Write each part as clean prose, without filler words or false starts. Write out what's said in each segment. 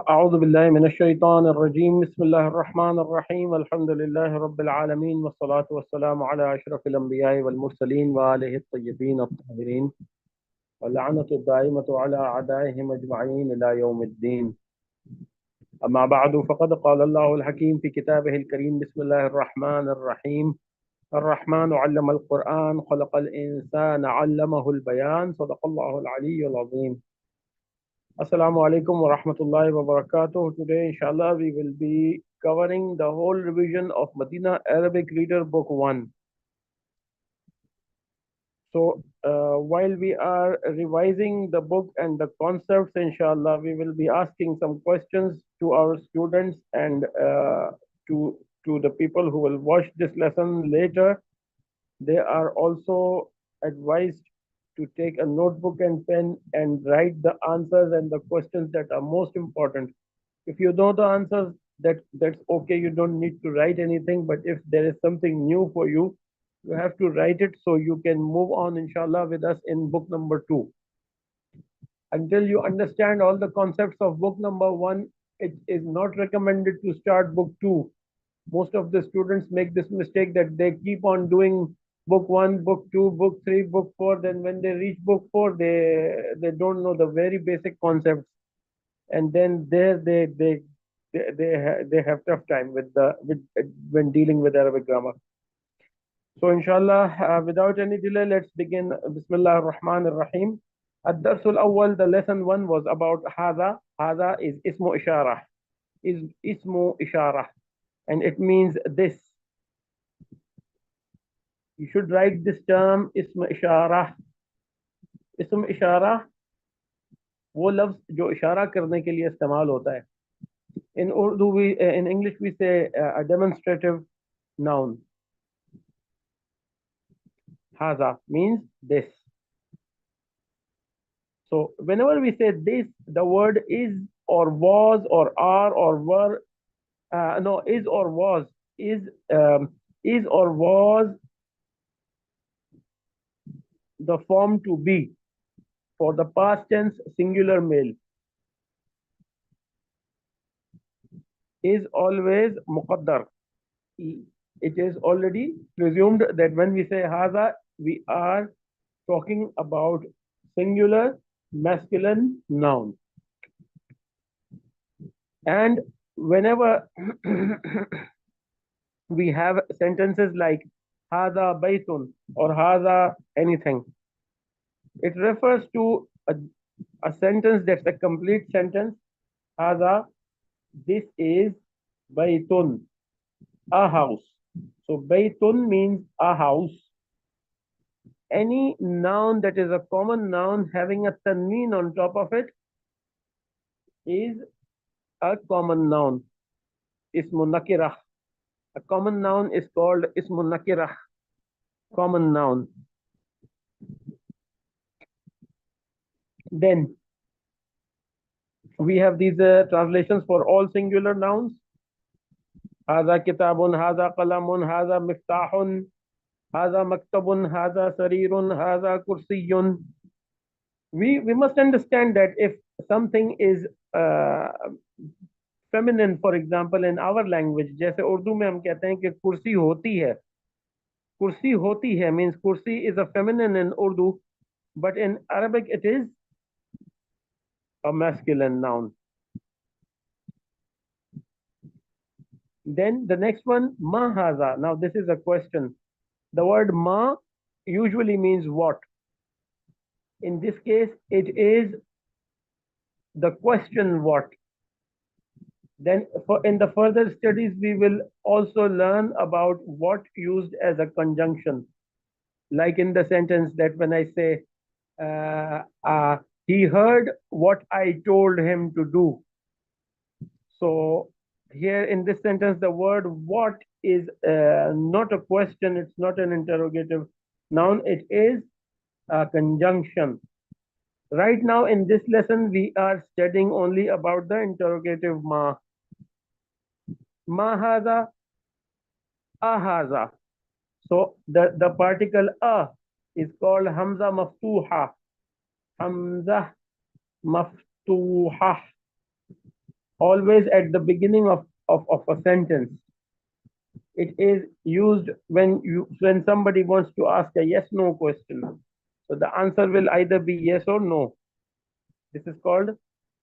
أعوذ بالله من الشيطان الرجيم بسم الله الرحمن الرحيم الحمد لله رب العالمين والصلاة والسلام على أشرف الأنبياء والمرسلين وآله الطيبين الطاهرين واللعنة الدائمة على أعدائهم أجمعين إلى يوم الدين. أما بعد فقد قال الله الحكيم في كتابه الكريم بسم الله الرحمن الرحيم الرحمن علم القرآن خلق الإنسان علمه البيان صدق الله العلي العظيم. Assalamu alaikum wa rahmatullahi wa barakatuh. Today, inshallah, we will be covering the whole revision of Madina Arabic Reader Book 1. So, while we are revising the book and the concepts, inshallah, we will be asking some questions to our students and to the people who will watch this lesson later. They are also advised to take a notebook and pen and write the answers and the questions that are most important. If you know the answers, that's okay. You don't need to write anything. But if there is something new for you, you have to write it so you can move on, inshallah, with us in book number 2. Until you understand all the concepts of book number 1, it is not recommended to start book 2. Most of the students make this mistake that they keep on doing book 1, book 2, book 3, book 4. Then when they reach book 4, they don't know the very basic concepts, and then there they have tough time with when dealing with Arabic grammar. So inshallah, without any delay, let's begin. Bismillah ar-Rahman ar-Rahim. الدرس الأول, the lesson 1 was about هذا. هذا is اسم إشارة, is اسم إشارة, and it means this. You should write this term اسم إشارة. اسم إشارة वो लफ्ज जो इशारा करने के लिए इस्तेमाल होता है. In Urdu, in English, we say a demonstrative noun. Haza means this. So whenever we say this, the word is or was or are or were, no, is or was, is or was the form to be for the past tense singular male is always muqaddar. It is already presumed that when we say haza, we are talking about singular masculine noun. And whenever we have sentences like haza baytun or haza anything, it refers to a sentence that's a complete sentence. Haza, this is baytun, a house. So baytun means a house. Any noun that is a common noun having a tanween on top of it is a common noun. Ismun nakirah. A common noun is called ismun nakirah, common noun. Then we have these translations for all singular nouns. هذا كتاب, هذا قلم, هذا مفتاح, هذا مكتب, هذا سرير, هذا كرسي. We must understand that if something is feminine, for example, in our language, जैसे उर्दू में हम कहते हैं कि कुर्सी होती है. कुर्सी होती है means kursi is a feminine in Urdu, but in Arabic it is a masculine noun. Then the next one, ma haza. Now this is a question. The word ma usually means what? In this case, it is the question what. Then in the further studies, we will also learn about what used as a conjunction. Like in the sentence that when I say, he heard what I told him to do. So here in this sentence, the word what is not a question, it's not an interrogative noun, it is a conjunction. Right now in this lesson, we are studying only about the interrogative ma. Ma haza, a haza. So the particle a is called hamza maftuha. Hamza maftuha. always at the beginning of a sentence. It is used when somebody wants to ask a yes no question. So the answer will either be yes or no. This is called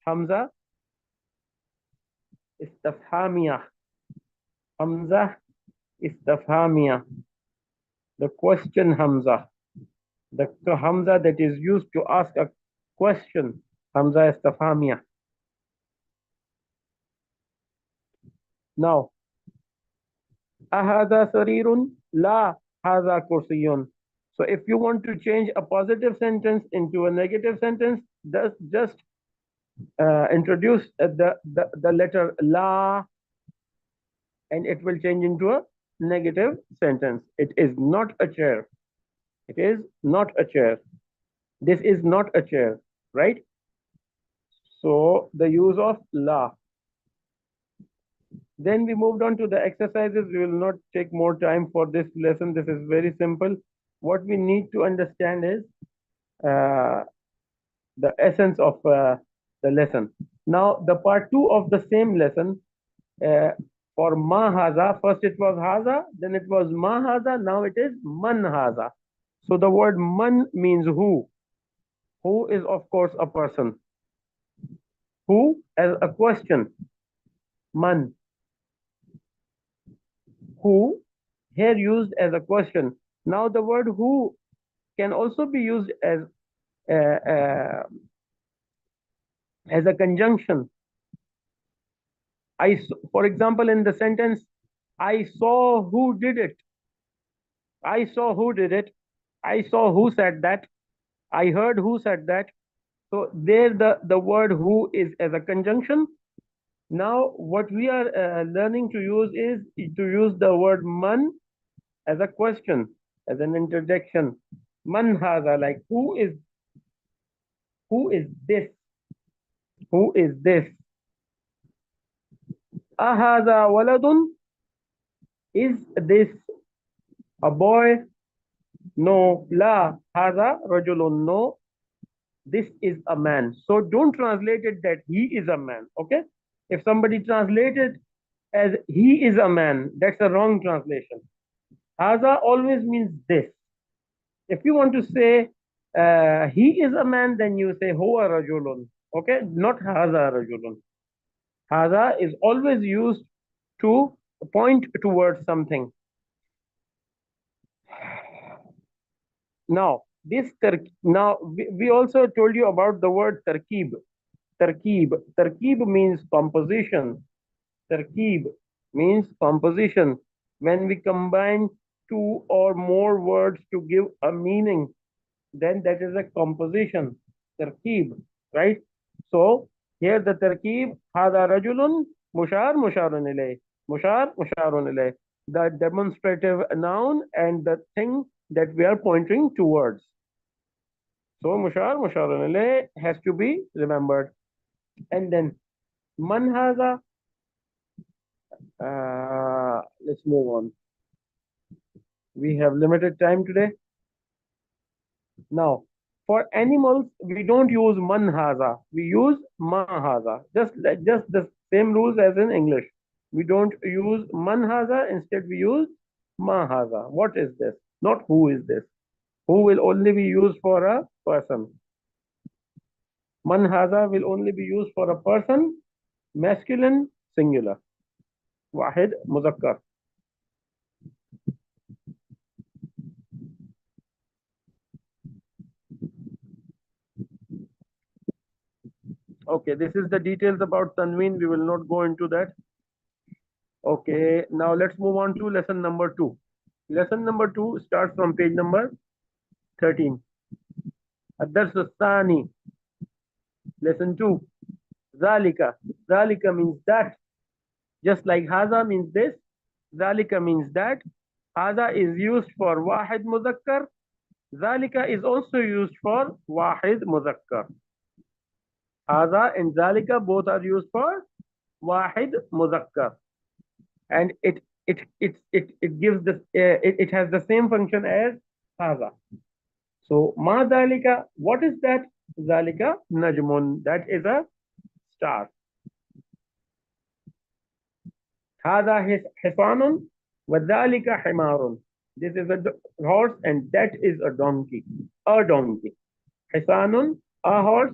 Hamza istifhamiyah. Hamza istifhamiyah. The question Hamza. The Hamza that is used to ask a question. Hamza istifhamiyah. Now, ahada sarirun? La hada kursiyun. So if you want to change a positive sentence into a negative sentence, just introduce the letter la, and it will change into a negative sentence. It is not a chair. It is not a chair. This is not a chair, right? So the use of la. Then we moved on to the exercises. We will not take more time for this lesson. This is very simple. What we need to understand is uh, the essence of the lesson. Now, the part two of the same lesson, uh, for ma haza, first it was haza, then it was ma haza, now it is man haza. So the word man means who. Who is, of course, a person. Who as a question. Man. Who here used as a question. Now the word who can also be used uh, uh, as a conjunction. For example, in the sentence, I saw who did it. I saw who did it. I saw who said that. I heard who said that. So there the word who is as a conjunction. Now what we are learning to use is to use the word man as a question, as an interjection. Man haza, like who is this? Who is this? Ahaza waladun? Is this a boy? No. La haza rajulun. No, this is a man. So don't translate it that he is a man. Okay? If somebody translated as he is a man, that's a wrong translation. Haza always means this. If you want to say he is a man, then you say huwa rajulun. Okay? Not haza rajulun. Haza is always used to point towards something. Now, we also told you about the word tarkib. Tarkib. Tarkib means composition. Tarkib means composition. When we combine two or more words to give a meaning, then that is a composition. Tarkib, right? So here the tarkib, hada rajulun, musharun ilayh. Musharun ilayh. The demonstrative noun and the thing that we are pointing towards. So musharun ilayh has to be remembered. And then man haza, let's move on. We have limited time today. Now, for animals, we don't use man haza. We use ma haza. Just the same rules as in English. We don't use man haza. Instead, we use ma haza. What is this? Not who is this. Who will only be used for a person. Man haza will only be used for a person, masculine, singular. Wahid, muzakkar. Okay, this is the details about Tanween. We will not go into that. Okay, now let's move on to lesson number 2. Lesson number 2 starts from page number 13. الدرس الثاني. Lesson 2. Zalika. Zalika means that. Just like haza means this. Zalika means that. Haza is used for wahid muzakkar. Zalika is also used for wahid muzakkar. Haza and zalika both are used for wahid muzakkar. And it gives this it has the same function as haza. So ma zalika, what is that? Zalika najmun, that is a star. هذا حصان وذلك حمار. This is a horse and that is a donkey. A donkey. حصان, a horse.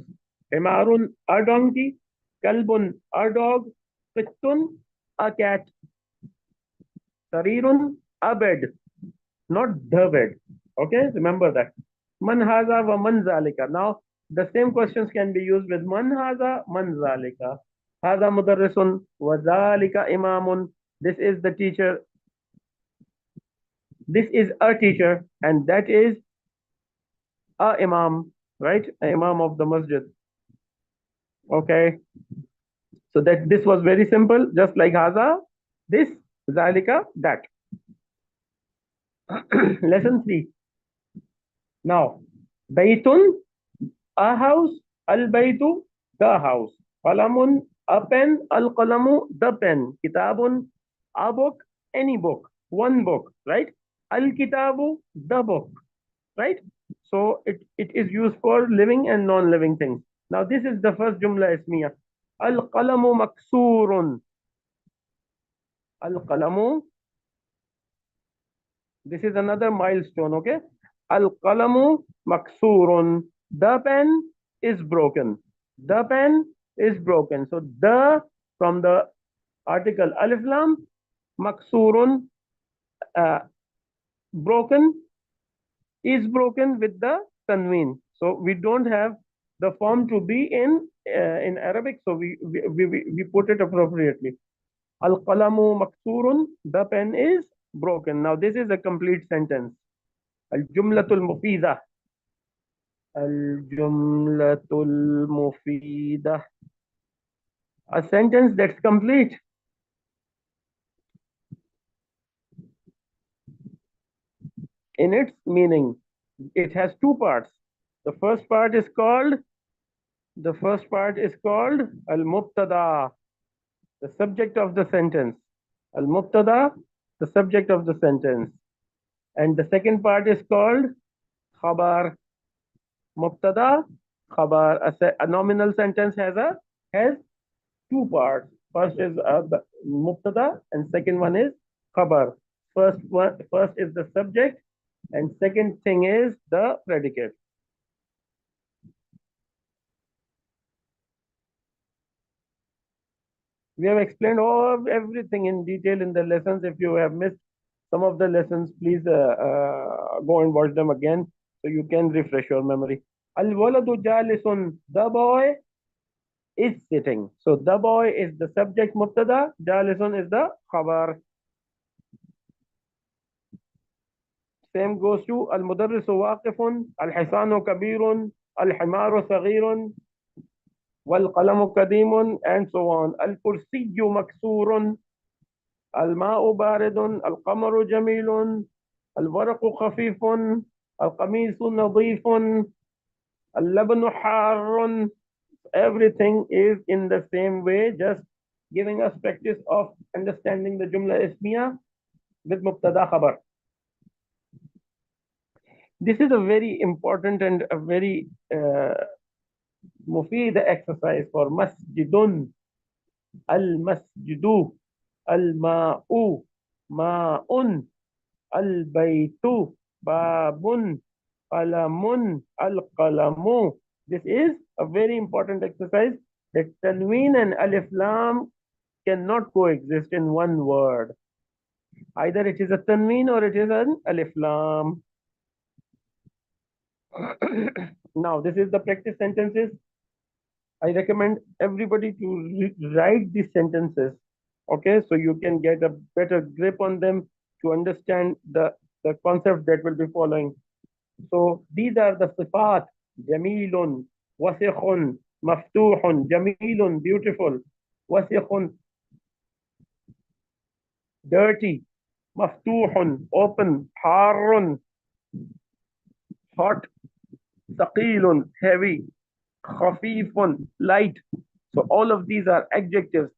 حمار, a donkey. كلب, a dog. قط, a cat. سرير, a bed, not the bed. Okay, remember that. Man haza wa man zalika. Now, the same questions can be used with man haza, man zalika. Haza mudarrisun wa zalika imamun. This is the teacher. This is a teacher, and that is a imam, right? A imam of the masjid. Okay, so that this was very simple, just like haza, this, zalika, that. Lesson 3. Now, baytun, a house, al baytu, the house. Qalamun, a pen, al qalamu, the pen. Kitabun, a book, any book, one book, right? Al kitabu, the book, right? So it is used for living and non-living things. Now this is the first jumla ismiya. Al qalamu maksurun. Al qalamu, this is another milestone, okay? Al qalamu maksurun. The pen is broken. The pen is broken. So the from the article alif lam, maksurun, uh, broken, is broken with the tanween. So we don't have the form to be in Arabic, so we put it appropriately. Al qalamu maksurun, the pen is broken. Now this is a complete sentence. Al jumlatul mufida. Al jumlatul mufida. A sentence that's complete in its meaning. It has two parts. The first part is called al mubtada, the subject of the sentence. Al mubtada, the subject of the sentence. And the second part is called khabar. Mubtada, khabar. A nominal sentence has two parts. First is the mubtada, and second one is khabar. First is the subject, and second thing is the predicate. We have explained everything in detail in the lessons. If you have missed some of the lessons, please go and watch them again so you can refresh your memory. Al waladu jalisun, the boy is sitting. So the boy is the subject mubtada, jalisun is the khabar. Same goes to al mudarrisu waqifun, al hisanu kabirun, al himaru saghirun, wal qalamu kadimun, and so on. Al kursiyyu maksurun, الماء بارد القمر جميل الورق خفيف القميص نظيف اللبن حار. Everything is in the same way, just giving us practice of understanding the jumla ismiya with mubtada khabar. This is a very important and a very mufid exercise for masjidun, al masjidu, al ma'u, ma'un, al-baytu, babun, qalamun, al-qalamu. This is a very important exercise that tanween and alif lam cannot coexist in one word. Either it is a tanween or it is an alif lam. Now, this is the practice sentences. I recommend everybody to write these sentences, okay, so you can get a better grip on them to understand the concept that will be following. So these are the sifat. Jamilun, wasikhun, maftuhun, jamilun, beautiful, wasikhun, dirty, maftuhun, open, harun, hot, saqilun, heavy, khafifun, light. So all of these are adjectives.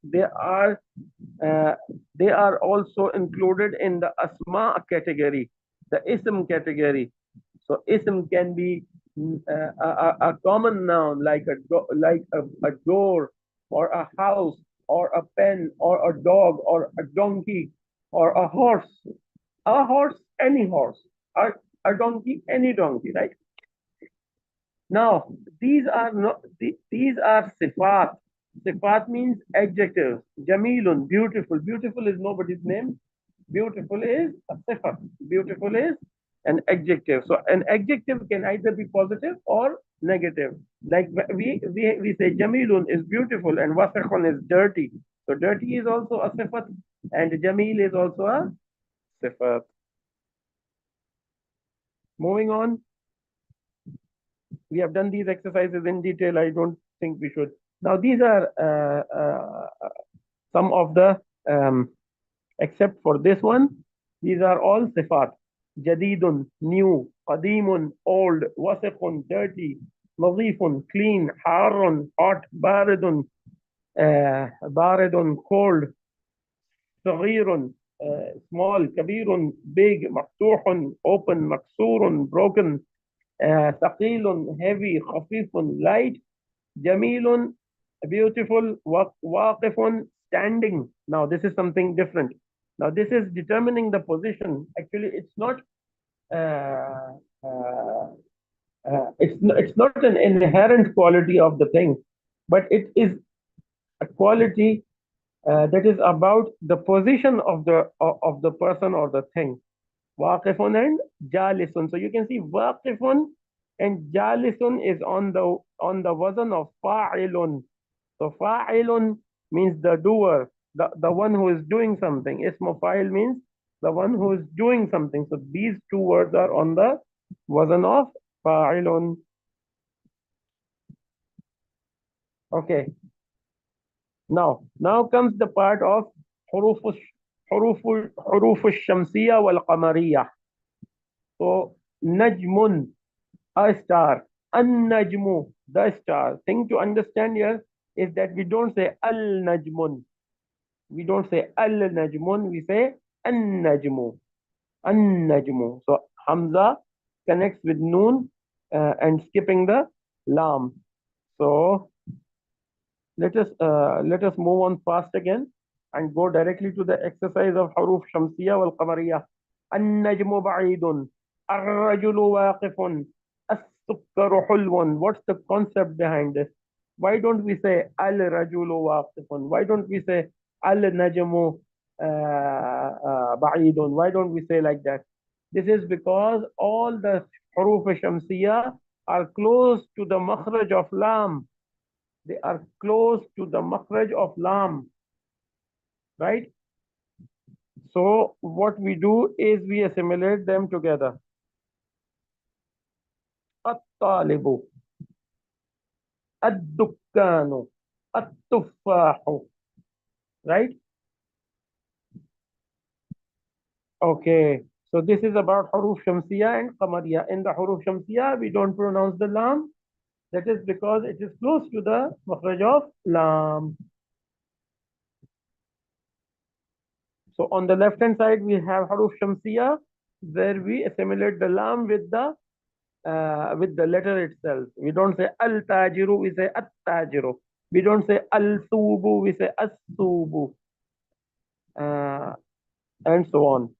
Uh, they are also included in the asma category, the ism category. So ism can be a common noun like a door or a house or a pen or a dog or a donkey or a horse, any horse, a donkey, any donkey, right? Now, these are not these are sifat. Sifat means adjectives. Jamilun, beautiful. Beautiful is nobody's name. Beautiful is a sifat. Beautiful is an adjective. So an adjective can either be positive or negative. Like we say Jamilun is beautiful and Wasikhun is dirty. So dirty is also a sifat and Jamil is also a sifat. Moving on, we have done these exercises in detail. I don't think we should. Now, these are some of the, except for this one, these are all sifat. Jadidun, new, qadimun, old, wasiqun, dirty, nazifun, clean, harun, hot, baridun, cold, صغير, small, كبير, big, مفتوح, open, مكسور, broken, ثقيل, heavy, خفيف, light, Jamilun, beautiful, waqifun, standing. Now, this is something different. Now, this is determining the position. Actually, uh, uh, it's not an inherent quality of the thing, but it is a quality that is about the position of the person or the thing. Waqifun and jalisun. So you can see waqifun and jalisun is on the wazn of fa'ilun. So fa'ilun means the doer, the one who is doing something. Ismu fa'il means the one who is doing something. So these two words are on the wazn of fa'ilun. Okay. Now comes the part of حروف حروف الشمسية والقمرية. So najmun, a star. An-najmu, the star. Thing to understand here is that we don't say al-najmun. We don't say al-najmun, we say an-najmu. An-najmu. So Hamza connects with noon and skipping the lam. So let us move on fast again and go directly to the exercise of حروف شمسية والقمرية. النجم بعيد. الرجل واقف. السكر حلو. What's the concept behind this? Why don't we say الرجل واقف? Why don't we say النجم بعيد? Why don't we say like that? This is because all the حروف الشمسية are close to the makhraj of lam. They are close to the makhraj of lam, right? So what we do is we assimilate them together. الطالب, الدكان, التفاح, right? Okay. So this is about huruf shamsiya and qamariya. In the huruf shamsiya, we don't pronounce the lam. That is because it is close to the makhraj of lam. So on the left hand side, we have huruf shamsiya, where we assimilate the lam with the letter itself. We don't say al tajiru, we say at tajiru. We don't say al subu, we say as subu, uh, and so on.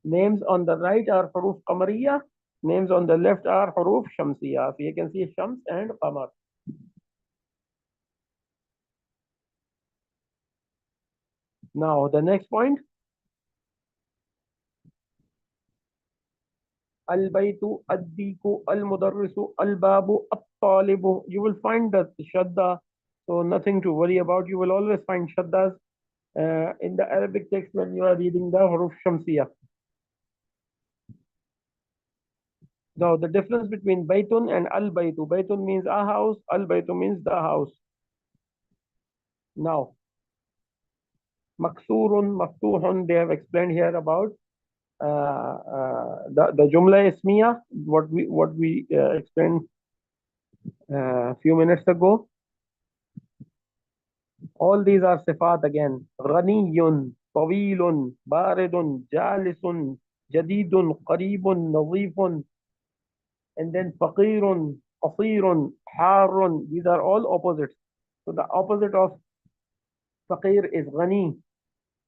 Names on the right are huruf qamariya. Names on the left are huruf shamsiya. So you can see shams and qamar. Now the next point, al baytu, ad diku, al mudarrisu, al babu, at talibu. You will find that shadda. So nothing to worry about. You will always find shaddas in the Arabic text when you are reading the huruf shamsiya. Now, the difference between baytun and al baytu. Baytun means a house, al baytu means the house. Now, maksurun, maftuhun, they have explained here about the jumla ismiya, what we explained a few minutes ago. All these are sifat again. Ghaniyun, tawilun, baridun, jalisun, jadidun, qaribun, nazifun, and then faqirun, qasirun, Harun. These are all opposites. So the opposite of faqir is ghani.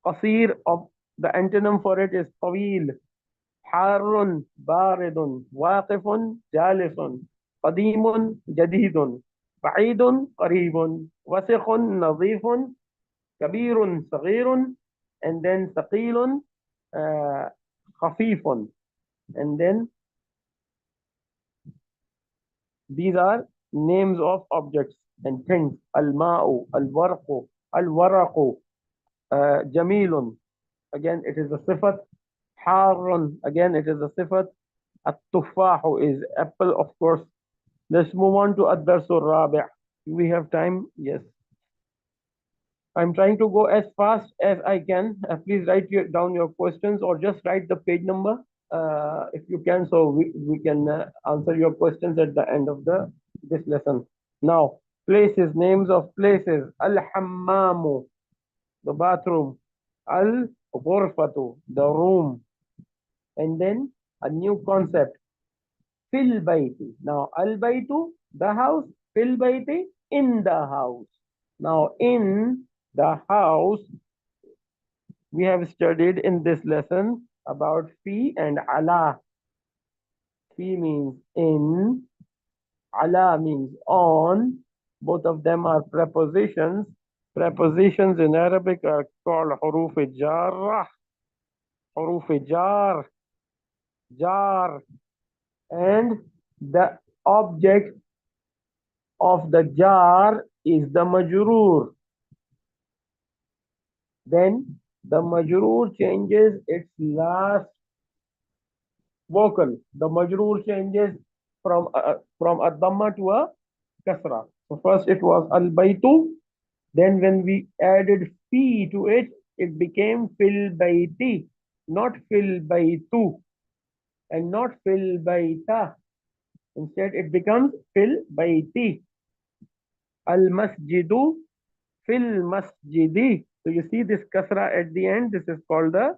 Qasir, of the antonym for it is tawil. حار بارد واقف جالس قديم جديد بعيد قريب وسخ نظيف كبير صغير and then ثقيل uh, خفيف and then these are names of objects and things الماء الورق الورق جميل again it is a صفة حار again it is a صفة التفاح is apple of course. Let's move on to الدرس الرابع. Do we have time? Yes. I'm trying to go as fast as I can. Please write down your questions or just write the page number if you can, so we can answer your questions at the end of this lesson. Now, places, names of places. Al-Hammamu, the bathroom. Al-Ghurfatu, the room. And then a new concept. Fil baiti. Now, al baitu, the house. Fil baiti, in the house. Now, in the house, we have studied in this lesson about fi and ala. Fi means in, ala means on. Both of them are prepositions. Prepositions in Arabic are called huruf jarrah, huruf jar, jar, and the object of the jar is the majroor. Then the majroor changes its last vocal. The majroor changes from a dhamma to a kasra. So first it was al baytu. Then when we added fi to it, it became fil bayti, not fil baytu, and not fil bayta. Instead, it becomes fil bayti. Al masjidu fil masjidi. So you see this kasra at the end. This is called the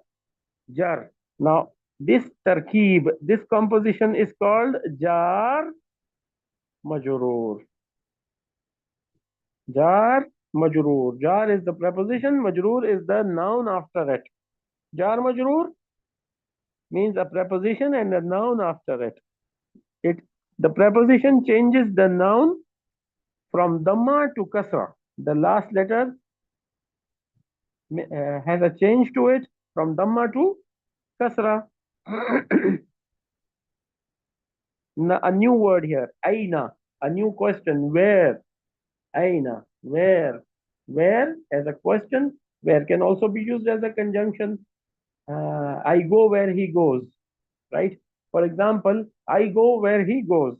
jar. Now this tarkib, this composition is called jar majroor. Jar majroor. Jar is the preposition. Majroor is the noun after it. Jar majroor means a preposition and a noun after it. The preposition changes the noun from dhamma to kasra. The last letter has a change to it from dhamma to kasra. A new word here, aina. A new question, where? Aina, where? Where as a question, where can also be used as a conjunction. I go where he goes, right? For example, I go where he goes.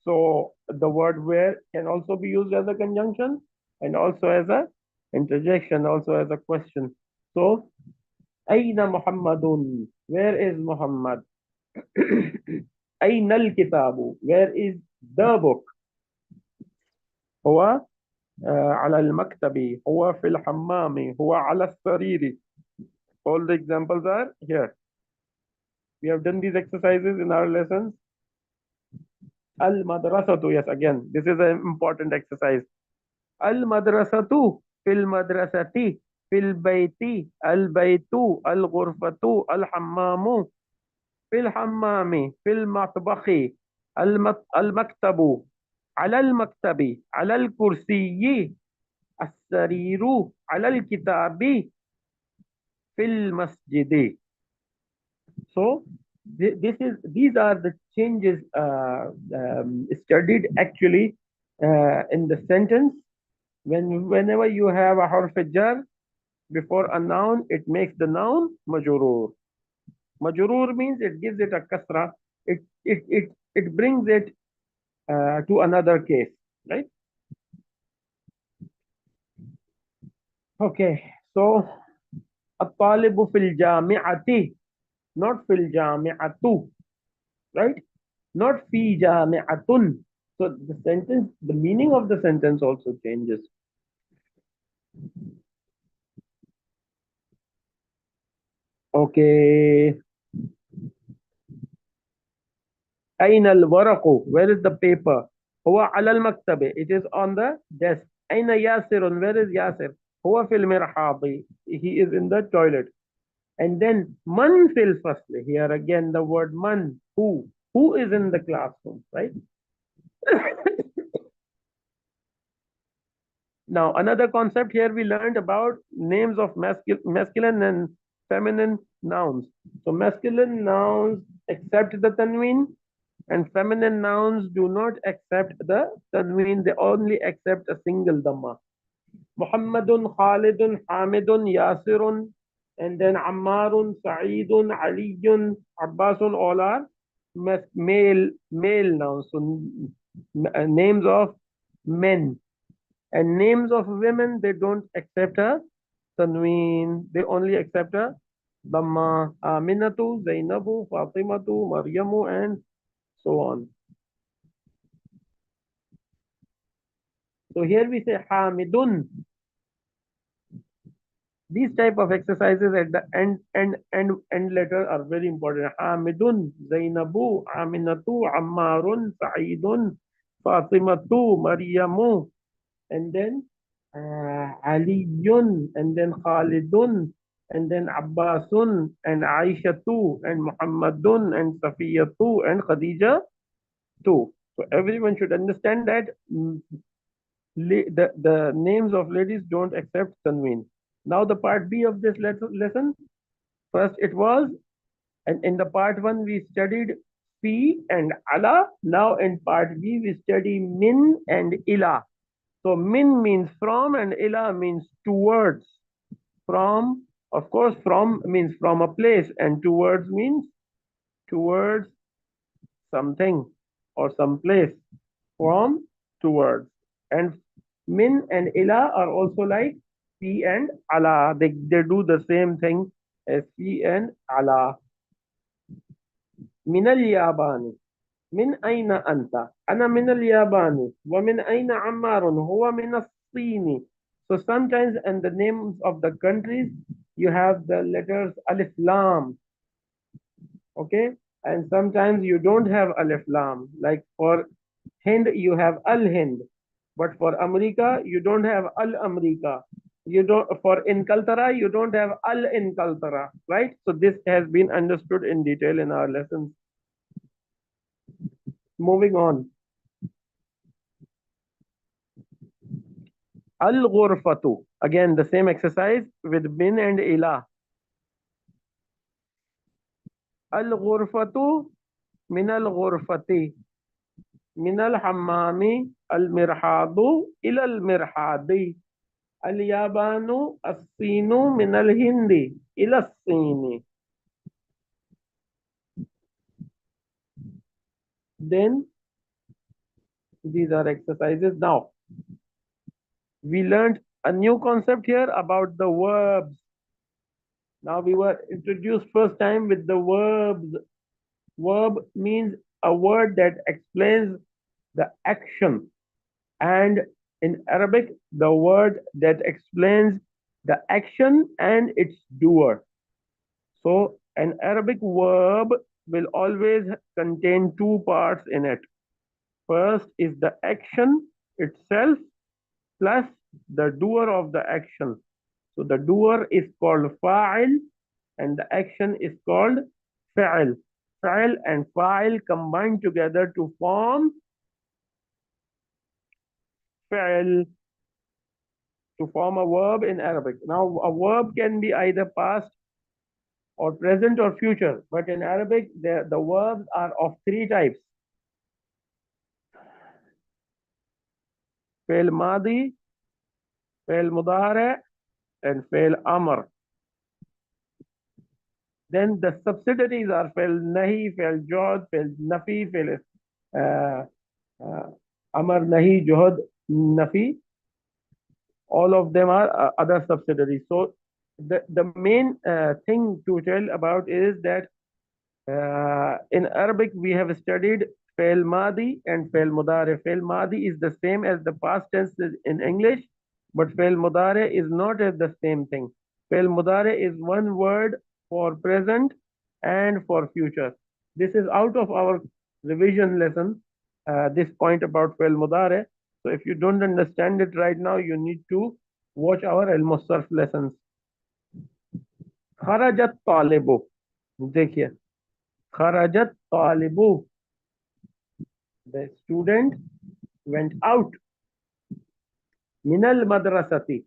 So the word where can also be used as a conjunction and also as a interjection, also as a question. So, Aina Muhammadun? Where is Muhammad? Aina al-kitabu? Where is the book? هو على المكتب. هو في الحمام. هو على السرير. All the examples are here. We have done these exercises in our lessons. Al-madrasatu. Yes, again, this is an important exercise. Al-madrasatu. Fil madrasati. Fil bayti. Al-baytu. Al-ghurfatu. Al-hammamu. Fil hammami. Fil matbakhi. Al-maktabu. على المكتب. على الكرسي. السرير. على الكتاب. في المسجد. So these are the changes studied actually in the sentence. Whenever you have a harf jar before a noun, it makes the noun majrur. Majrur means it gives it a kasra. It brings it to another case, right? Okay, so الطالب في الجامعة, not في الجامعة, right? Not في جامعة. So the sentence, the meaning of the sentence also changes. Okay. أين الورق? Where is the paper? هو على المكتبة. It is on the desk. أين ياسر? Where is ياسر? هو في المرحاض. He is in the toilet. And then من في الفصل. Here again the word من. Who? Who is in the classroom, right? Now, another concept here we learned about names of masculine and feminine nouns. So, masculine nouns accept the tanween, and feminine nouns do not accept the tanween, they only accept a single dhamma. Muhammadun, Khalidun, Hamidun, Yasirun, and then Ammarun, Sa'idun, Aliyun, Abbasun, all are male nouns. So, names of men. And names of women, they don't accept a tanween. They only accept a dhamma. Aminatu, Zainabu, Fatimatu, Maryamu, and so on. So here we say Hamidun. These type of exercises at the end letter are very important. Hamidun, Zainabu, Aminatu, Ammarun, Sa'idun, Fatimatu, Maryamu, and then Aliyun, and then Khalidun, and then Abbasun, and Aishatu, and Muhammadun, and Safiyatu, and Khadija too. So everyone should understand that the names of ladies don't accept tanween. Now the part B of this lesson, first it was, and in the part 1 we studied fi and ala. Now in part B we study min and ila. So min means from and ila means towards. From, of course, from means from a place, and towards means towards something or some place. From, towards. And min and ila are also like fi and ala. They do the same thing as fi and ala. Min al yabani. من أين أنت؟ أنا من اليابان. ومن أين عمار؟ هو من الصين. So sometimes in the names of the countries you have the letters alif lam, okay, and sometimes you don't have alif lam. Like for Hind you have al Hind, but for America you don't have al America. You don't, for Inkaltara you don't have al Inkaltara, right? So this has been understood in detail in our lessons. Moving on. Al-ghurfatu. Again, the same exercise with min and ila. Al-ghurfatu min al-ghurfati. Min al-hammami al-mirhadu ila al-mirhadi. Al-yabanu as-sinu min al-hindi ila as-sini. Then these are exercises. Now, we learned a new concept here about the verbs. Now we were introduced first time with the verbs. Verb means a word that explains the action, and in Arabic, the word that explains the action and its doer. So an Arabic verb will always contain two parts in it. First is the action itself plus the doer of the action. So the doer is called fa'il and the action is called fa'il. Fa'il and fa'il combine together to form fi'l, to form a verb in Arabic. Now, a verb can be either past or present or future, but in Arabic, the verbs are of three types. Fi'l madi, fi'l mudari, and fi'l amr. Then the subsidiaries are fi'l nahi, fi'l jod, fi'l nafi, fi'l uh, amr, nahi, johod, nafi. All of them are other subsidiaries. So the main thing to tell about is that in Arabic we have studied fail madi and fail mudare. Fail madi is the same as the past tense in English, but fail mudare is not the same thing. Fail mudare is one word for present and for future. This is out of our revision lesson. this point about fi'l mudare. So if you don't understand it right now, you need to watch our ilm sarf lessons. खरजत तालिबु, देखिए खरजत तालिबु, the student went out minal madrasati,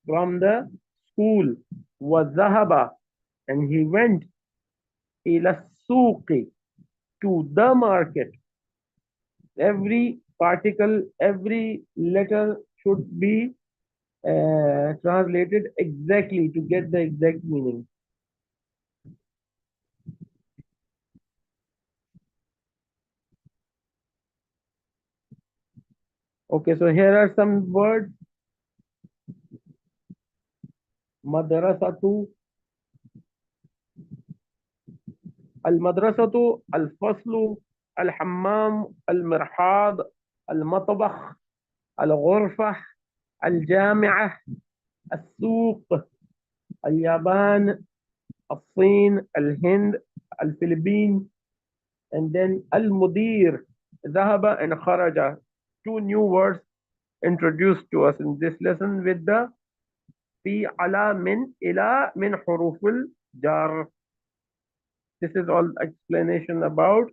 from the school, وذهب, and he went ila suqi, to the market. Every particle, every letter should be translated exactly to get the exact meaning. Okay, so here are some words. Madrasatu, al-madrasatu, al-faslu, al-hammam, al-mirhad, al-matbakh, al-ghurfah, al-jami'ah, al-suq, al-yaban, الصين, الهند, الفلبين, and then al-mudir, ذهب and kharaja. Two new words introduced to us in this lesson with the في على من إلى من حروف الجار. This is all explanation about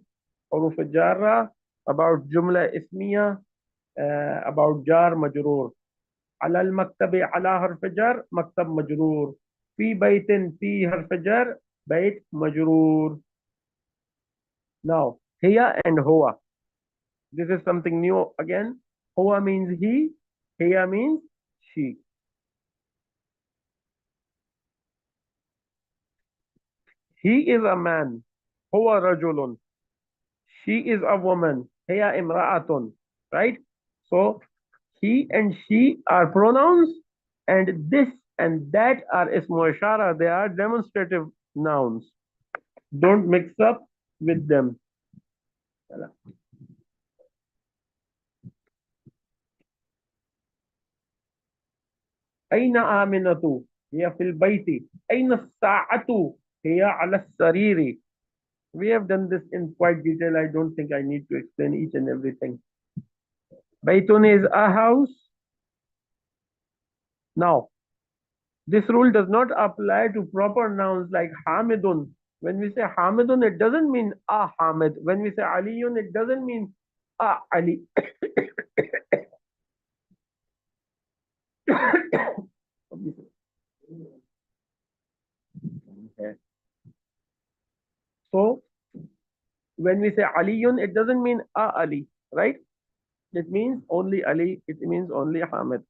حروف الجارة, about جملة اسمية, about جار مجرور. على المكتب, على حرف جر, مكتب مجرور. في بيت, في حرف جر, بيت مجرور. Now, here and هو. This is something new again. هو means he, here means she. He is a man. هو رجل. She is a woman. هي امرأة. Right? So, he and she are pronouns, and this and that are ismu ishara. They are demonstrative nouns. Don't mix up with them. أين آمنة؟ هي في البيت. أين الساعة؟ هي على السرير. We have done this in quite detail. I don't think I need to explain each and everything. Baitun is a house. Now, this rule does not apply to proper nouns like Hamidun. When we say Hamidun, it doesn't mean a Hamid. When we say Aliyun, it doesn't mean a Ali. So, when we say Aliyun, it doesn't mean a Ali, right? It means only Ali. It means only Hamid.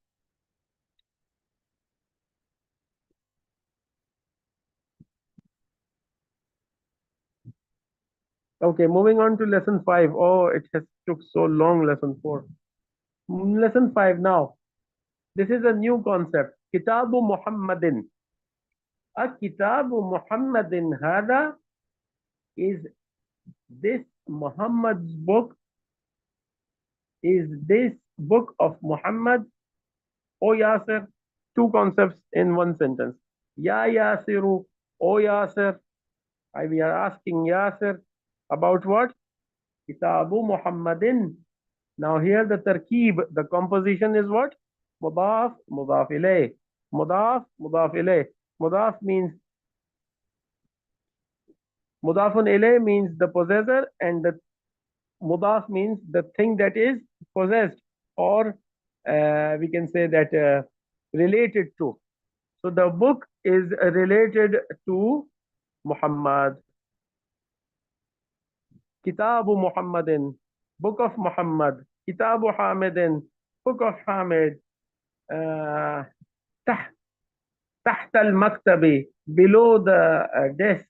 Okay, moving on to lesson 5. Oh, it has took so long, lesson 4. Lesson 5 now. This is a new concept. Kitabu Muhammadin. A Kitabu Muhammadin Hada is this Muhammad's book. Is this book of Muhammad? O Yasir. Two concepts in one sentence. Ya Yasiru. O Yasir. We are asking Yasir about what? Kitabu Muhammadin. Now here the tarkib, the composition is what? Mudaf, mudaf ilayh. Mudaf, mudaf ilayh. Mudaf means, mudafun ilayh means the possessor, and the mudaf means the thing that is possessed, or we can say that related to. So the book is related to Muhammad. Kitabu Muhammadin, book of Muhammad. Kitabu Hamidin, book of Hamid. تحت تحت المكتب, below the desk.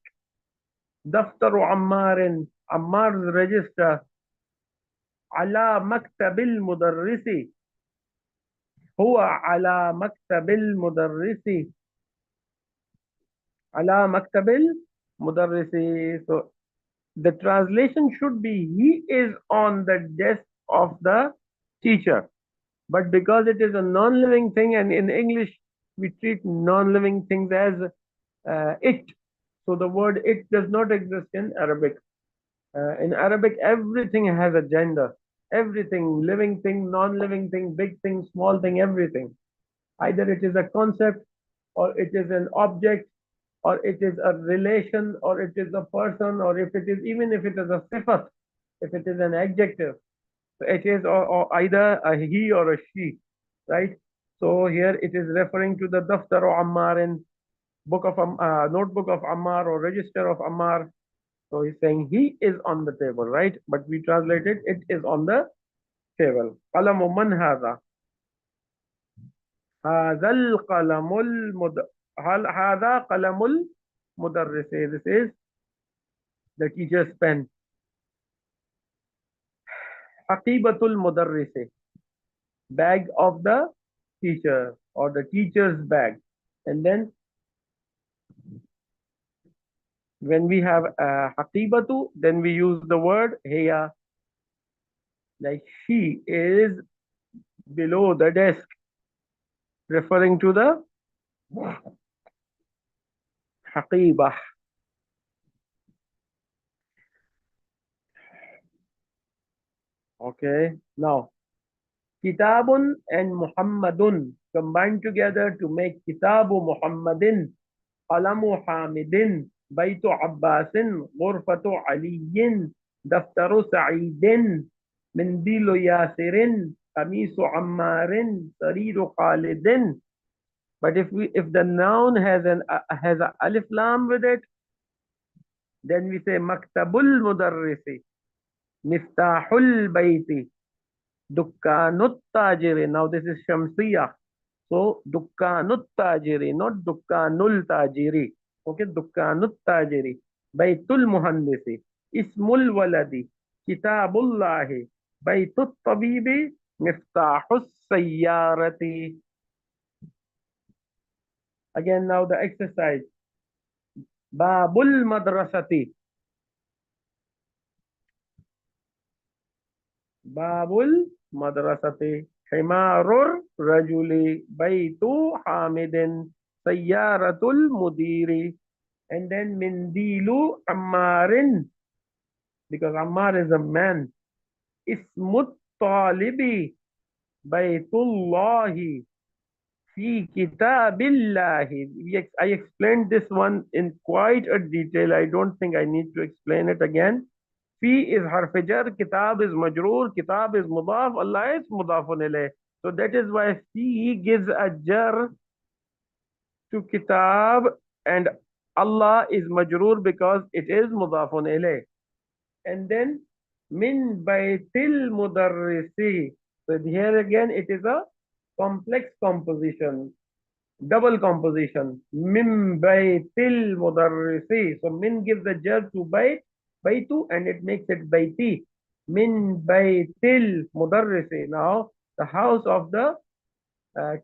دفتر عمار, Ammar's register. على مكتب المدرس, هو على مكتب المدرس. على مكتب المدرس. So the translation should be he is on the desk of the teacher. But because it is a non-living thing, and in English we treat non-living things as it. So the word it does not exist in Arabic. In Arabic, everything has a gender. Everything, living thing, non-living thing, big thing, small thing, everything. Either it is a concept, or it is an object, or it is a relation, or it is a person, or if it is, even if it is a sifat, if it is an adjective, so it is or either a he or a she, right? So here it is referring to the daftar or Ammar in book of notebook of Ammar or register of Ammar. So he's saying he is on the table, right? But we translated it is on the table. Qalamu man hadha? هذا القلم هل هذا قلم المدرس. This is the teacher's pen. حقيبة المدرس, bag of the teacher or the teacher's bag. And then when we have حقيبة, then we use the word هي, like she is below the desk, referring to the حقيبة. Okay, now Kitabun and Muhammadun combined together to make Kitabu Muhammadin, Qalamu Hamidin, Baytu Abbasin, Ghurfatu Aliyin, Daftaru Sa'idin, Mindilu Yasirin, Qamisu Ammarin, Sariru Khalidin. But if the noun has a alif lam with it, then we say Maktabul Mudarrisi, Miftahul Bayti, Dukkanut Tajiri. Now this is Shamsiyah. So Dukkanut Tajiri, not Dukkanul Tajiri. Okay, Dukkanut Tajiri. Baytul Muhandisi. Ismul Waladi. Kitabullahi. Baytut Tabibi. Miftahus Sayyarati. Again, now the exercise. Babul Madrasati. Babul Madrasati. Himarur Rajuli. Baytu Hamidin. Sayyaratul Mudiri. And then Mindilu Ammarin, because Ammar is a man. Ismut Talibi. Baytullahi. Fi Kitabillahi. I explained this one in quite a detail. I don't think I need to explain it again. Fi is harfijar, kitab is majroor, kitab is mudaf, Allah is mudafun ilayh. So that is why fi gives a jar to kitab and Allah is majroor because it is mudafun ilayh. And then min baytil mudarrisi. So here again it is a complex composition, double composition. Min baytil mudarrisi. So min gives the jar to baytu, and it makes it bayti. Min baytil mudarrisi. Now the house of the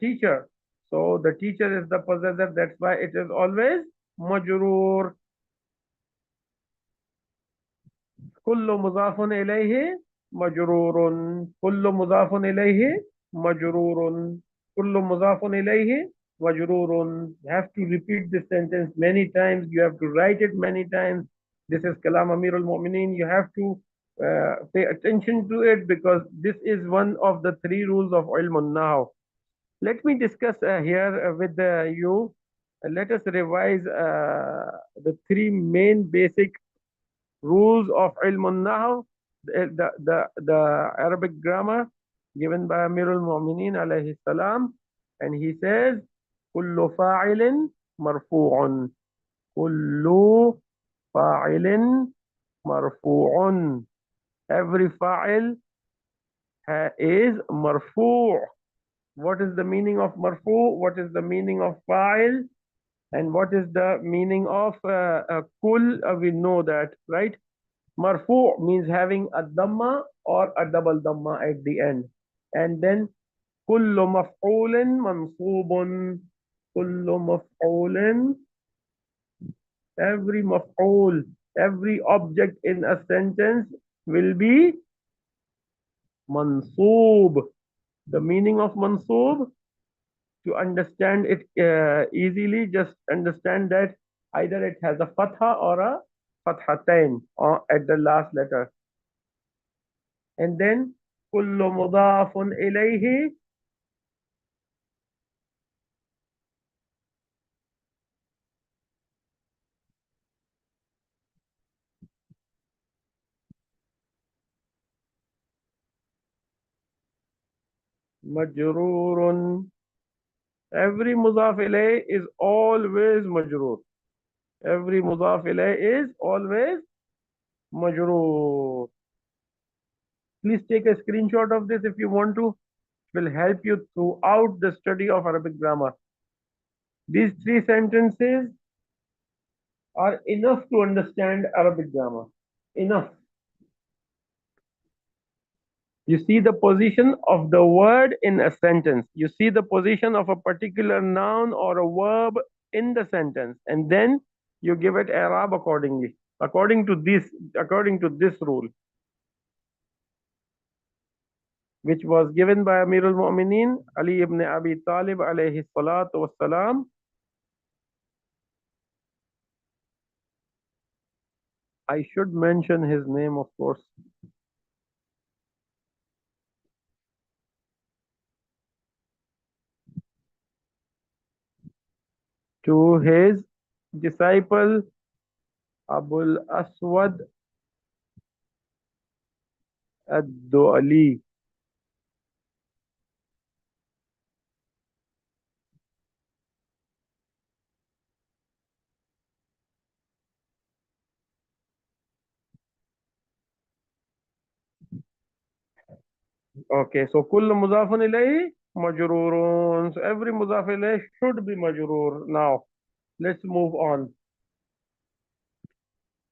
teacher. So the teacher is the possessor. That's why it is always majroor. كل مضاف إليه مجرور. كل مضاف إليه مجرور. كل مضاف إليه مجرور. You have to repeat this sentence many times. You have to write it many times. This is Kalam Amir al-Mu'mineen. You have to pay attention to it because this is one of the three rules of ilm now. Let me discuss here with you. Let us revise the three main basic rules of ilm al-nahu, the Arabic grammar given by Amirul Mu'mineen alayhi salam, and he says kullu fa'ilin marfu'un. Kullu fa'ilin marfu'un. Every fa'il is marfu'. What is the meaning of marfu'? What is the meaning of fa'il? And what is the meaning of kul? We know that, right? Marfu means having a dhamma or a double dhamma at the end. And then kullu maf'ulin mansubun. Kullu maf'ulin, every maf'ul, every object in a sentence will be mansoob. The meaning of mansoob, to understand it easily, just understand that either it has a fatha or a fathatain at the last letter. And then كل مضاف إليه مجرور. Every مضاف إليه is always مجرور. Every مضاف إليه is always مجرور. Please take a screenshot of this if you want to. It will help you throughout the study of Arabic grammar. These three sentences are enough to understand Arabic grammar. Enough. You see the position of the word in a sentence. You see the position of a particular noun or a verb in the sentence, and then you give it i'rab accordingly, according to this rule, which was given by Amir al-Mu'mineen Ali ibn Abi Talib alayhi salatu wassalam. I should mention his name, of course. To his disciple Abul Aswad ad-Du'ali. Okay, so كل مضاف إليه مجرور. So every مضاف إليه should be مجرور. Now, let's move on.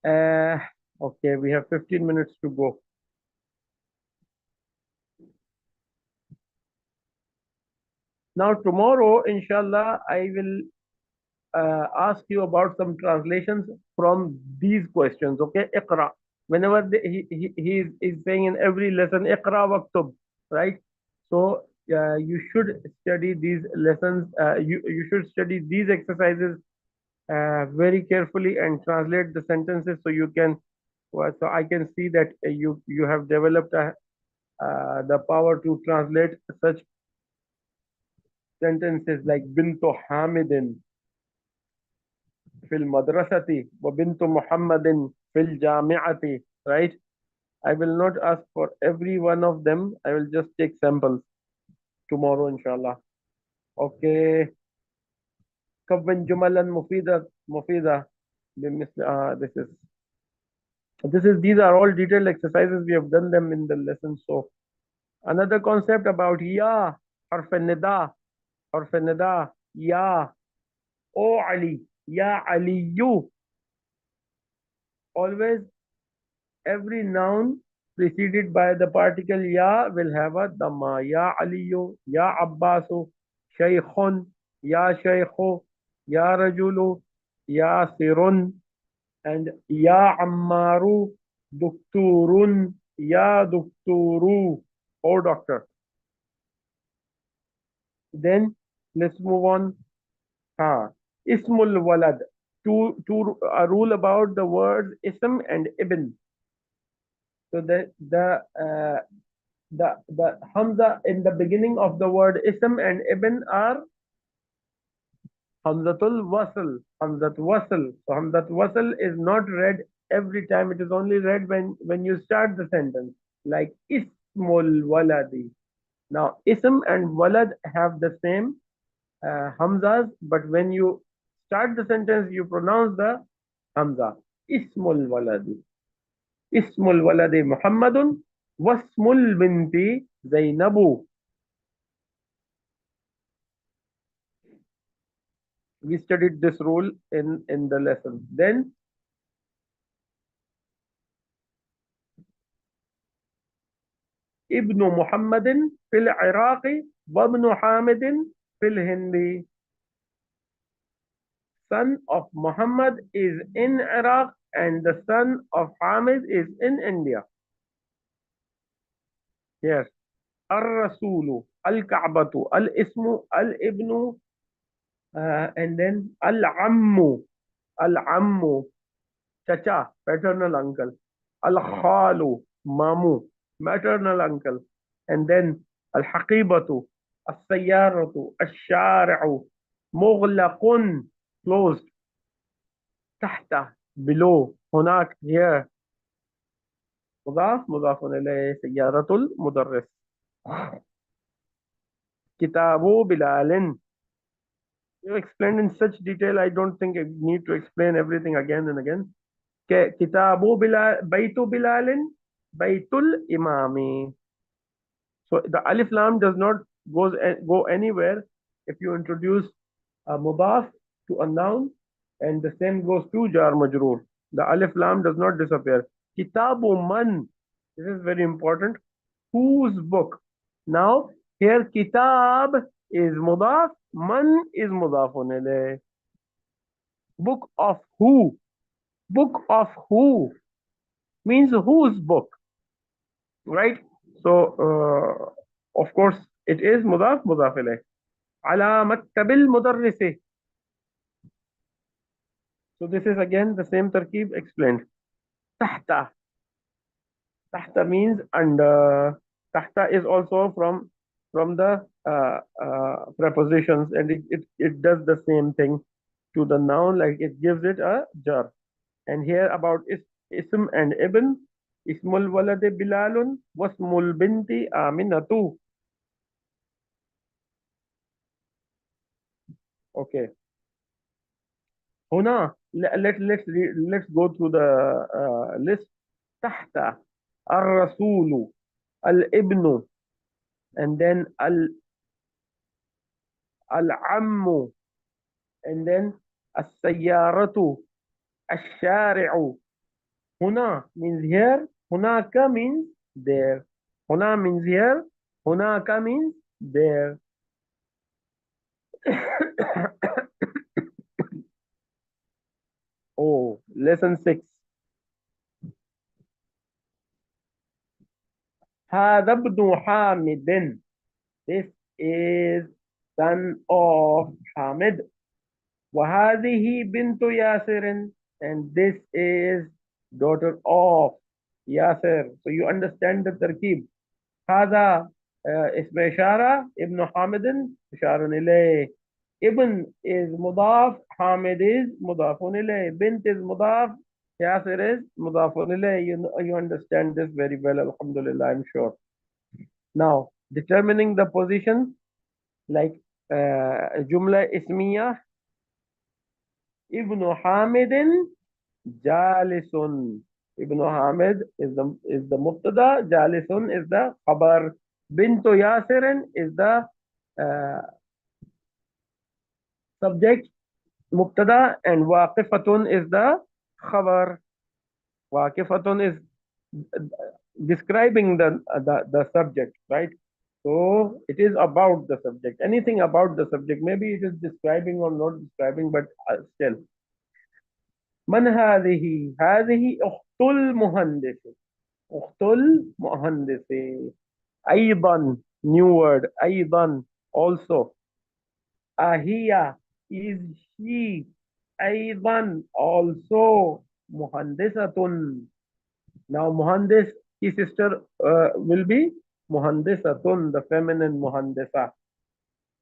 Uh, okay, we have 15 minutes to go. Now, tomorrow, inshallah, I will ask you about some translations from these questions. Okay, Iqra. Whenever he is saying in every lesson, Iqra waktub, right? So you should study these lessons. You should study these exercises very carefully and translate the sentences so you can. So I can see that you have developed the power to translate such sentences like bintu Hamidin fil madrasati wa bintu Muhammadin fil jami'ati, right? I will not ask for every one of them. I will just take samples tomorrow, inshallah. Okay. كون جملا مفيدة بمثل these are all detailed exercises. We have done them in the lesson. So another concept about ya, harf nida, ya, o Ali, ya Ali, you. Always every noun preceded by the particle ya will have a dhamma. Ya Aliyu, ya Abbasu, Shaykhun, ya Shaykhu, ya Rajulu, ya Sirun, and ya Ammaru, Dukturun, ya Dukturu, oh doctor. Then let's move on. Ha. Ismul walad. To a rule about the words ism and ibn. So the hamza in the beginning of the word ism and ibn are hamzatul wasl. Hamzat wasl. So hamzat wasl is not read every time. It is only read when you start the sentence. Like ismul waladi. Now ism and walad have the same hamzas, but when you start the sentence, you pronounce the hamza. Ismul waladi. Ismul waladi Muhammadun. Wasmul binti Zainabu. We studied this rule in the lesson. Then Ibn Muhammadin fil Iraqi wa Ibn Hamidin fil Hindi. Son of Muhammad is in Iraq and the son of Hamid is in India. Yes. Al-Rasulu, Al-Ka'batu, Al-Ismu, Al-Ibnu, and then Al-Ammu, Al-Ammu, Chacha, paternal uncle. Al-Khalu, Mamu, maternal uncle. and then الحقيبة, السيارة, الشارع, مغلق, closed, تحت, below, هناك, here, مضاف إليه, سيارة المدرس, كتاب بلال. You explained in such detail, I don't think I need to explain everything again and again. كتاب بلال, بيت بلال, بيت الإمام. So the alif lam does not go anywhere if you introduce a mudaf to a noun, and the same goes to jar majroor. The alif lam does not disappear. Kitabu man. This is very important. Whose book? Now here kitab is mudaf, man is mudafun ilayh. Book of who? Book of who means whose book, right? So of course it is mudaf ilayh. على مكتب المدرس. So this is again the same tarkib explained. تحت. تحت means under. تحت is also from the prepositions, and it does the same thing to the noun, like it gives it a jar. And here about ism and ibn. Ismul walad bilalun wasmul binti aminatu. Okay. هنا let's go through the list. تحت الرسول الابن, and then العم, and then السيارة, الشارع. هنا means here, هناك means there. هنا means here, هناك means there. Oh, lesson 6. هذا ابن حامد. This is son of Hamid. وهذه بنت ياسر, and this is daughter of Yasir. So you understand the tarkib. هذا اسم إشارة, ابن حامد إشارة إليه. ابن is مضاف, Hamid is مضاف إليه, bint is مضاف, Yasir is مضاف إليه. You understand this very well, alhamdulillah, I'm sure. Now, determining the position, like جملة اسمية. ابن حامد جالس. Ibn Hamid is the mubtada, Jalisun is the khabar, Bintu Yasirin is the uh, subject, mubtada, and Waqifatun is the khabar. Waqifatun is describing the subject, right? So it is about the subject. Anything about the subject. Maybe it is describing or not describing, but still. من هذه؟ هذه أخت المهندس. أخت المهندس. أيضا, new word, أيضا, also. أهي, is she. أيضا, also. مهندسة. Now muhandis, his sister will be muhandisatun, the feminine muhandisa.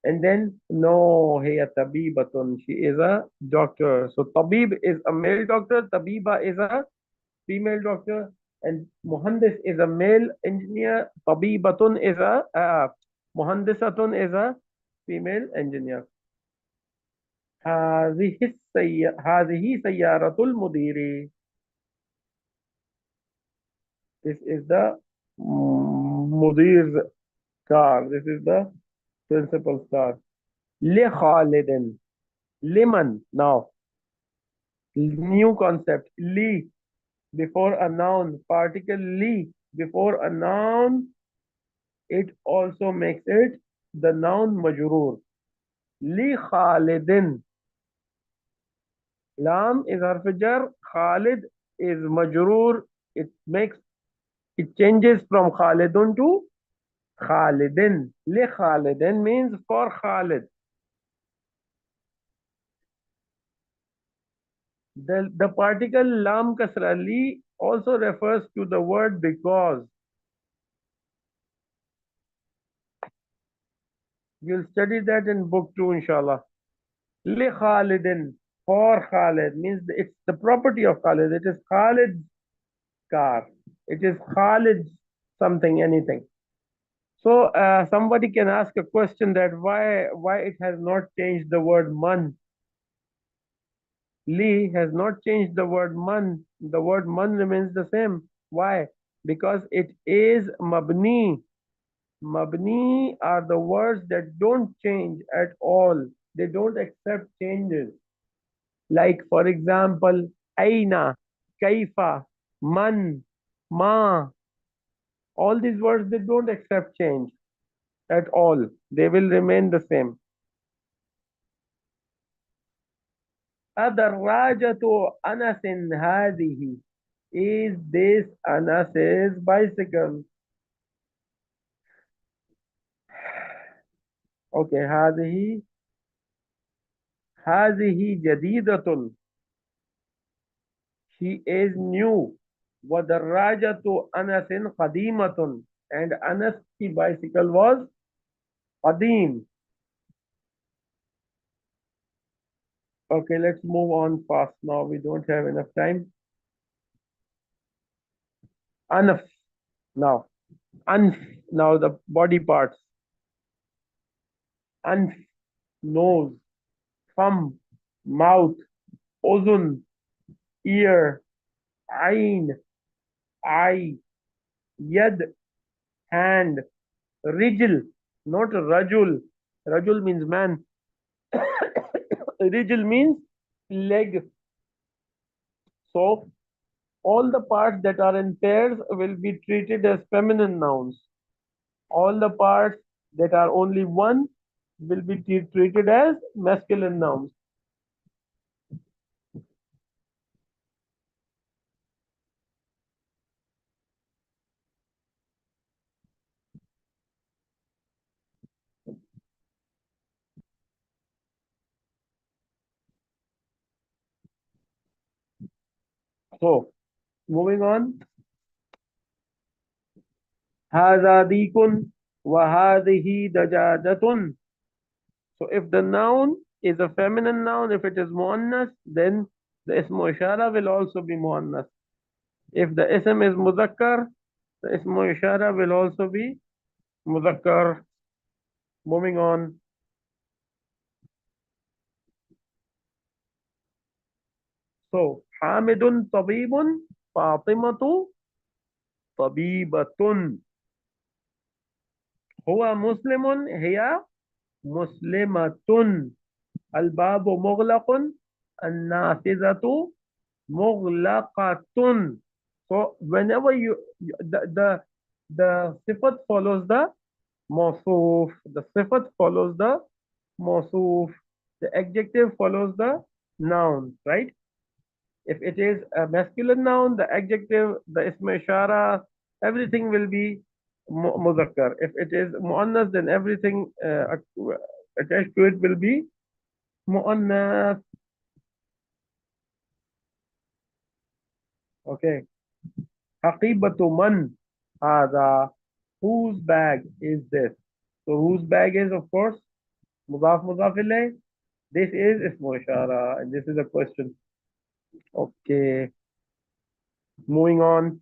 And then no, هي طبيبة, she is a doctor. So tabib is a male doctor, tabiba is a female doctor, and muhandis is a male engineer, tabibatun is a muhandisatun is a female engineer. هذه سيارة المدير. This is the mudir's car. This is the principal's car. لخالد. Liman. Now, new concept. Li before a noun. Particle li before a noun. It also makes it the noun majroor. Li Khalidin. Lam is harf jar. Khalid is majroor. It changes from Khalidun to Khalidin. Li Khalidin means for Khalid. The particle lam kasra li also refers to the word because. We'll study that in book 2, inshallah. Li Khalidin, for Khalid, means it's the property of Khalid. It is Khalid's car. It is Khalid's something, anything. So somebody can ask a question that why it has not changed the word man. Li has not changed the word man. The word man remains the same. Why? Because it is mabni. Mabni are the words that don't change at all. They don't accept changes. Like, for example, aina, kaifa, man, ma. All these words, they don't accept change at all. They will remain the same. Adarrajatu Anasin hadihi. Is this Anas's bicycle? Okay, هذه جديدة. She is new. ودراجة أنس قديمة. And Anas' bicycle was قديم. Okay, let's move on fast now. We don't have enough time. Anf. Now. Anf. Now the body parts. Anf. Nose. Thumb. Mouth. Uzun. Ear. Ain. Eye. Yad. Hand. Rijl. Not rajul. Rajul means man. Rijl means leg. So all the parts that are in pairs will be treated as feminine nouns. All the parts that are only one will be treated as masculine nouns. So moving on. هذا ديك وهذه دجاجة. So if the noun is a feminine noun, if it is muannas, then the ismu ishara will also be muannas. If the ism is muzakkar, the ismu ishara will also be muzakkar. Moving on. So Hamidun tabibun, Fatimatu tabibatun. Huwa muslimun, hiya muslimatun. Al-babu mughlaqun, an-nafizatu mughlaqatun. So whenever the sifat follows the mawsuf, the sifat follows the mawsuf, the adjective follows the noun, right? If it is a masculine noun, the adjective, the ism ishara, everything will be muzakkar. If it is muannas, then everything attached to it will be muannas. Okay. Haqibatu man hada. Whose bag is this? So whose bag is, of course, mudaf mudaf ilayh. This is ismu ishara, and this is a question. Okay. Moving on.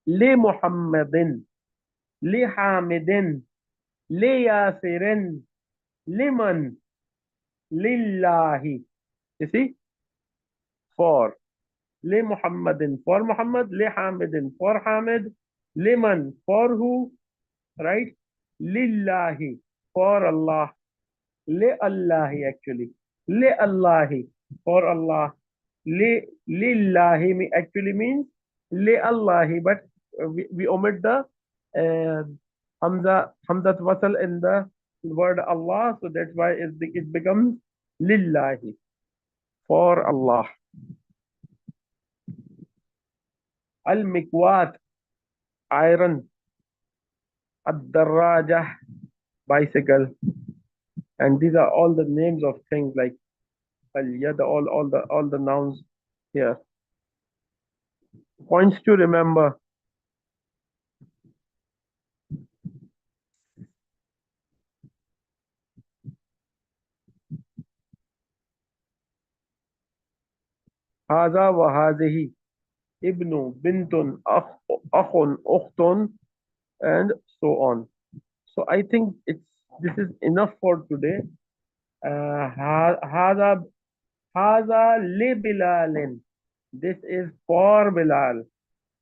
Li Muhammadin, li Hamidin, li Yasirin, liman, lillahi. You see? For. Li Muhammadin, for Muhammad, li Hamidin, for Hamid, liman, for who, right? Lillahi, for Allah. Li Allahi, actually. Li Allahi, for Allah. Lillahi actually means li Allahi, but we omit the uh, Hamza wasal in the word Allah, so that's why it becomes lillahi, for Allah. Al mikwat, iron. Ad darrajah, bicycle. And these are all the names of things like al yad, all the nouns here. Points to remember. هذا وهذه ابن بنت أخ أخت and so on. So I think this is enough for today. هذا هذا لبلال. This is for Bilal.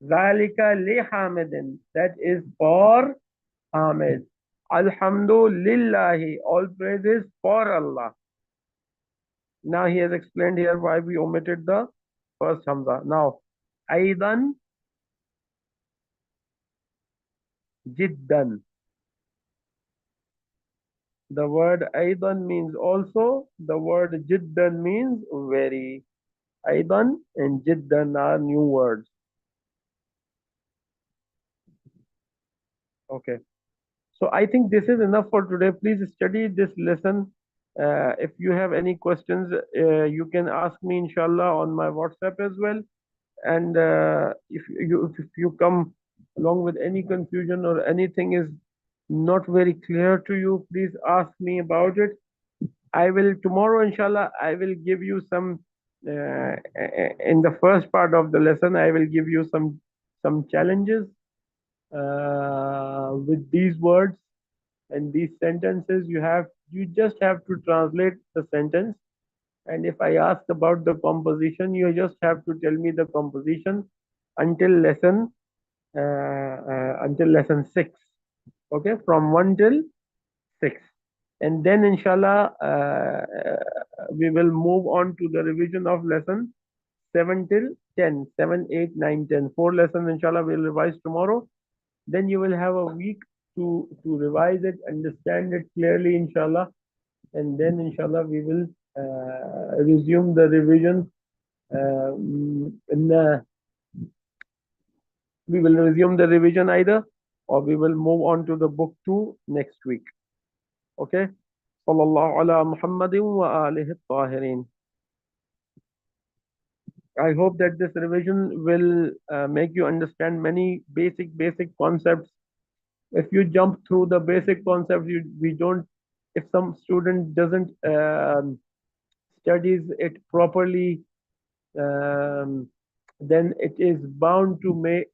ذلك لحامد. That is for Hamid. Alhamdulillah. All praises for Allah. Now he has explained here why we omitted the first Hamza. Now, Aidan Jiddan. The word Aidan means also. The word Jiddan means very. Aidan and Jiddan are new words. Okay. So I think this is enough for today. Please study this lesson. If you have any questions, you can ask me inshallah on my WhatsApp as well. And if you come along with any confusion or anything is not very clear to you, please ask me about it. I will tomorrow, inshallah, I will give you some in the first part of the lesson. I will give you some challenges with these words and these sentences. You just have to translate the sentence. And if I ask about the composition, you just have to tell me the composition until lesson 6. Okay, from 1 till 6. And then inshallah we will move on to the revision of lesson 7 till 10. 7, 8, 9, 10. 4 lessons inshallah we'll revise tomorrow. Then you will have a week to revise it, understand it clearly inshallah. And then inshallah we will resume the revision in we will resume the revision either, or we will move on to the book 2 next week. Okay. Sallallahu ala Muhammadin wa alihi tahirin. I hope that this revision will make you understand many basic concepts. If you jump through the basic concepts, we don't. If some student doesn't studies it properly, then it is bound to make